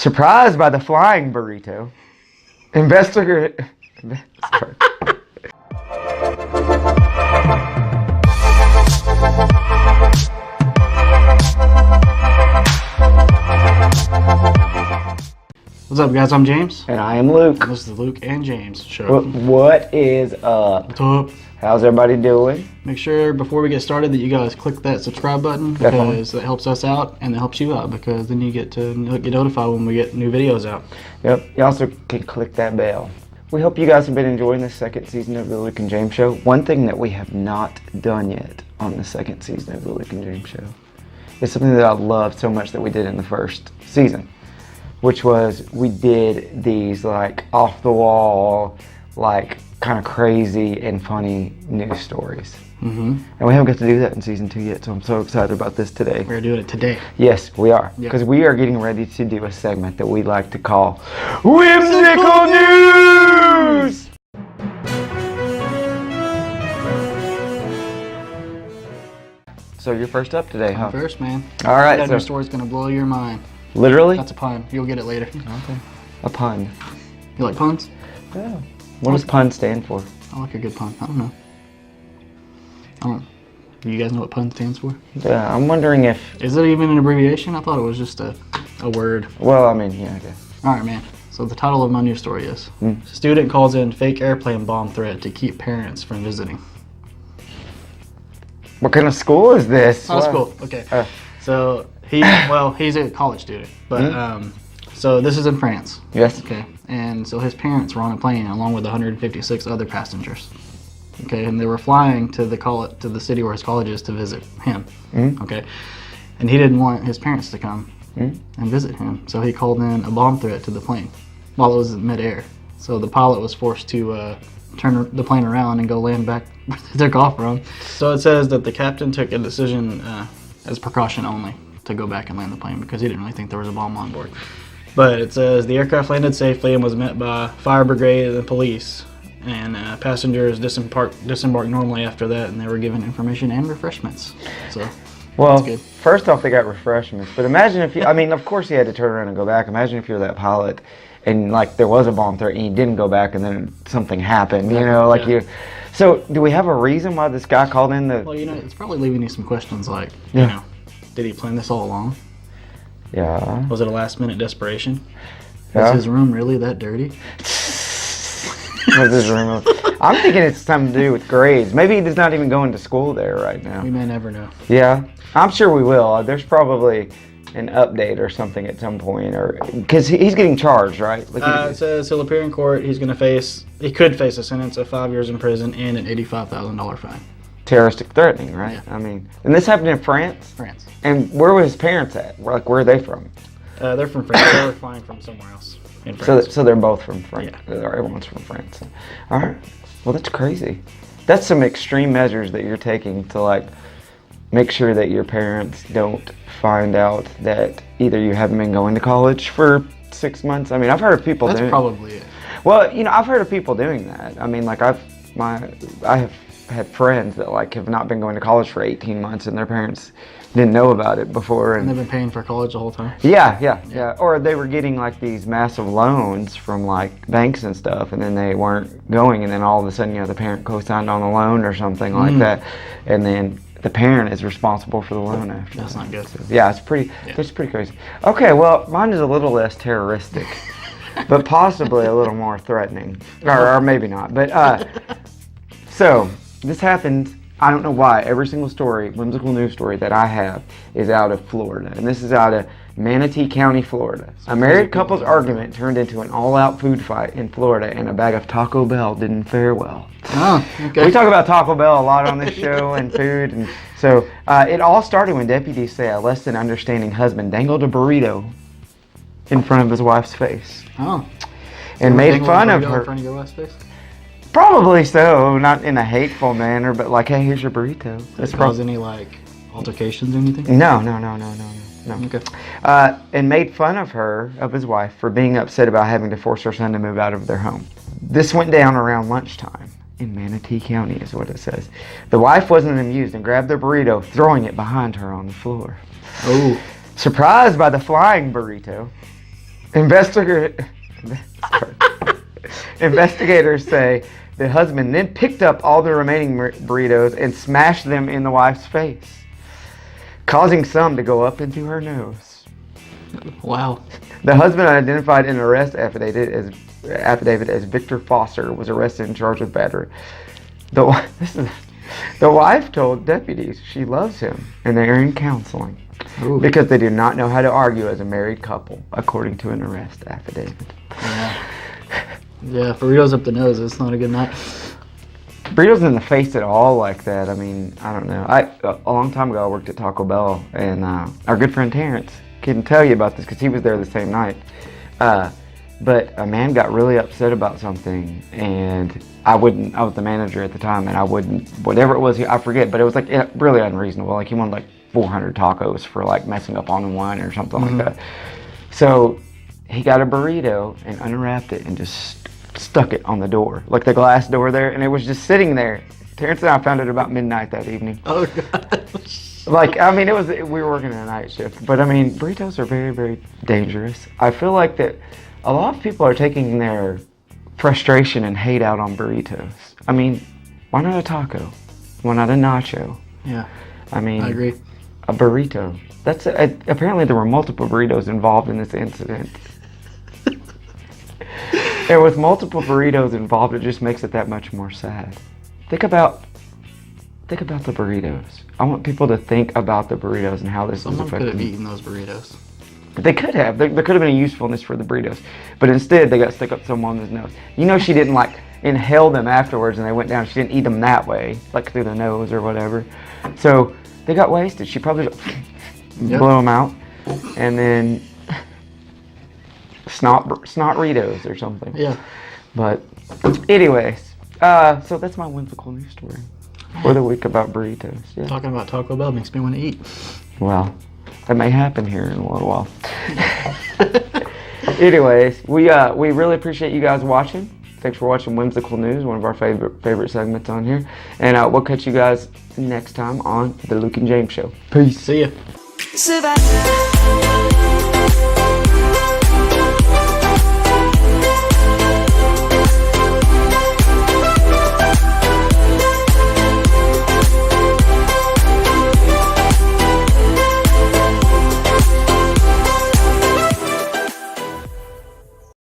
Surprised by the flying burrito. Investigator. Sorry. What's up, guys? I'm James. And I am Luke. This is the Luke and James show. What is up? What's up? How's everybody doing? Make sure before we get started that you guys click that subscribe button because that helps us out and that helps you out because then you get notified when we get new videos out. Yep. You also can click that bell. We hope you guys have been enjoying the second season of the Luke and James show. One thing that we have not done yet on the second season of the Luke and James show is something that I loved so much that we did in the first season, which was we did these like off the wall, like kind of crazy and funny news stories. And we haven't got to do that in season 2 yet, so I'm so excited about this today. We're doing it today. Yes, we are. Because we are getting ready to do a segment that we like to call Whimsical News! So you're first up today, huh? I'm first, man. All right. That news story's gonna blow your mind. Literally? That's a pun. You'll get it later. Okay. A pun. You like puns? Yeah. What does pun stand for? I like a good pun. I don't know. Do you guys know what pun stands for? Yeah, I'm wondering if... Is it even an abbreviation? I thought it was just a word. Well, I mean, yeah, I guess. Alright, man. So the title of my news story is Student calls in fake airplane bomb threat to keep parents from visiting. What kind of school is this? Oh, school. Okay. So he's a college student, but so this is in France. Yes. Okay. And so his parents were on a plane along with 156 other passengers. Okay, and they were flying to the city where his college is to visit him. Okay, and he didn't want his parents to come and visit him, so he called in a bomb threat to the plane while it was in midair. So the pilot was forced to turn the plane around and go land back where they took off from. So it says that the captain took a decision as precaution only to go back and land the plane because he didn't really think there was a bomb on board. But it says the aircraft landed safely and was met by fire brigade and police. And passengers disembarked normally after that, and they were given information and refreshments. So, well, that's good. First off, they got refreshments. But imagine if I mean, of course he had to turn around and go back. Imagine if you're that pilot and, like, there was a bomb threat and you didn't go back and then something happened, you know, like you... So, do we have a reason why this guy called in the... Well, you know, it's probably leaving you some questions like, you know, did he plan this all along? Yeah. Was it a last-minute desperation? Yeah. Was his room really that dirty? Was his room? I'm thinking it's something to do with grades. Maybe he's not even going to school there right now. We may never know. Yeah, I'm sure we will. There's probably an update or something at some point, or because he's getting charged, right? Like it says he'll appear in court. He could face a sentence of 5 years in prison and an $85,000 fine. Terroristic threatening, right? Yeah. I mean, and this happened in France? France. And where were his parents at? Like, where are they from? They're from France. They were flying from somewhere else in France. So they're both from France. Yeah. Everyone's from France. All right. Well, that's crazy. That's some extreme measures that you're taking to, like, make sure that your parents don't find out that either you haven't been going to college for 6 months. I mean, I've heard of people doing... That's probably it. Well, you know, I've heard of people doing that. I mean, like, I have had friends that, like, have not been going to college for 18 months and their parents didn't know about it before. And they've been paying for college the whole time? Yeah. Or they were getting, like, these massive loans from, like, banks and stuff, and then they weren't going, and then all of a sudden, you know, the parent co-signed on the loan or something like that, and then the parent is responsible for the loan after. That's not good. So, yeah, it's pretty crazy. Okay, well, mine is a little less terroristic, but possibly a little more threatening. Or maybe not. But, so, this happened... I don't know why. Every single story, whimsical news story that I have is out of Florida. And this is out of Manatee County, Florida. A married couple's argument turned into an all-out food fight in Florida, and a bag of Taco Bell didn't fare well. Oh, okay. We talk about Taco Bell a lot on this show and food. And so it all started when deputies say a less than understanding husband dangled a burrito in front of his wife's face. Oh. And made fun of her. In front of your wife's face? Probably so, not in a hateful manner, but like, hey, here's your burrito. Did it cause any, like, altercations or anything? No. Okay. And made fun of his wife, for being upset about having to force her son to move out of their home. This went down around lunchtime in Manatee County, is what it says. The wife wasn't amused and grabbed the burrito, throwing it behind her on the floor. Oh. Surprised by the flying burrito, Investigators say the husband then picked up all the remaining burritos and smashed them in the wife's face, causing some to go up into her nose. Wow. The husband, identified in an arrest affidavit as Victor Foster, was arrested and charged with battery. The wife told deputies she loves him and they are in counseling. Ooh. Because they do not know how to argue as a married couple, according to an arrest affidavit. Yeah, burritos up the nose. It's not a good night. Burritos in the face at all like that. I mean, I don't know. A long time ago, I worked at Taco Bell, and our good friend Terrence can tell you about this because he was there the same night. But a man got really upset about something, and I was the manager at the time, and I wouldn't, whatever it was, I forget, but it was like really unreasonable. Like he wanted like 400 tacos for like messing up on one or something like that. So he got a burrito and unwrapped it and just stuck it on the door, like the glass door there, and it was just sitting there. Terrence and I found it about midnight that evening. Oh god. Like, I mean, we were working a night shift, but I mean, burritos are very, very dangerous. I feel like that a lot of people are taking their frustration and hate out on burritos. I mean, why not a taco? Why not a nacho? Yeah. I mean, I agree. A burrito. Apparently there were multiple burritos involved in this incident. And with multiple burritos involved, it just makes it that much more sad. Think about the burritos. I want people to think about the burritos and how this is affecting. Someone could have eaten those burritos. They could have. There could have been a usefulness for the burritos. But instead, they got stuck up someone's nose. You know, she didn't like inhale them afterwards and they went down. She didn't eat them that way, like through the nose or whatever. So they got wasted. She probably just blew them out. And then snot-ritos or something. Yeah. But anyways, so that's my whimsical news story for the week about burritos. Yeah. Talking about Taco Bell makes me want to eat. Well, that may happen here in a little while. Anyways, we really appreciate you guys watching. Thanks for watching Whimsical News, one of our favorite segments on here. And we'll catch you guys next time on The Luke and James Show. Peace. See ya. Survive.